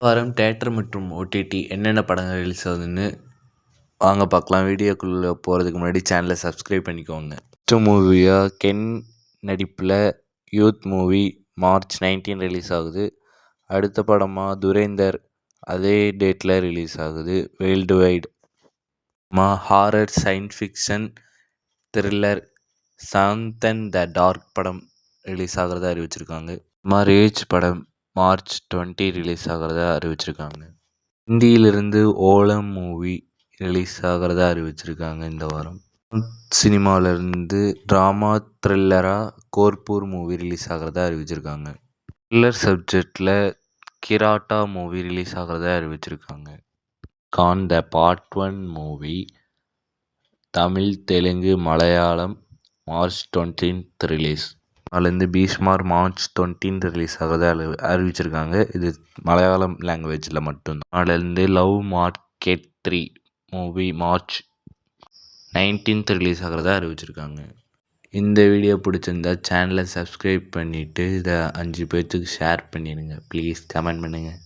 வாரம் தியேட்டர் மற்றும் ஓடிடி என்னென்ன படங்கள் ரிலீஸ் ஆகுதுன்னு வாங்க பார்க்கலாம். வீடியோக்குள்ளே போகிறதுக்கு முன்னாடி சேனலை சப்ஸ்கிரைப் பண்ணிக்கோங்க. ஃபஸ்ட்டு மூவியாக கென் நடிப்பில் யூத் மூவி மார்ச் 19 ரிலீஸ் ஆகுது. அடுத்த படமாக துரேந்தர் அதே டேட்டில் ரிலீஸ் ஆகுது. Worldwide horror science fiction thriller சாந்தன் த டார்க் படம் ரிலீஸ் ஆகிறதா அறிவிச்சிருக்காங்க. ரேஜ் படம் மார்ச் 20 ரிலீஸ் ஆகிறதா அறிவிச்சிருக்காங்க. ஹிந்தியிலிருந்து ஓலம் மூவி ரிலீஸ் ஆகிறதா அறிவிச்சிருக்காங்க இந்த வாரம். சினிமாவிலேருந்து ட்ராமா த்ரில்லராக கோர்பூர் மூவி ரிலீஸ் ஆகிறதா அறிவிச்சிருக்காங்க. த்ரில்லர் சப்ஜெக்டில் கிராட்டா மூவி ரிலீஸ் ஆகிறதா அறிவிச்சிருக்காங்க. கான் the part 1 movie Tamil, Telugu, Malayalam March 20 release. அதுலேருந்து பீஷ்மார் மார்ச் 20 ரிலீஸ் ஆகிறதா அறிவிச்சிருக்காங்க. இது மலையாளம் லாங்குவேஜில் மட்டும்தான். அதுலேருந்து love market 3 movie March 19 release ஆகிறதா அறிவிச்சிருக்காங்க. இந்த வீடியோ பிடிச்சிருந்தா சேனலை சப்ஸ்கிரைப் பண்ணிவிட்டு இதை 5 பேர்த்துக்கு ஷேர் பண்ணிடுங்க. ப்ளீஸ் கமெண்ட் பண்ணுங்கள்.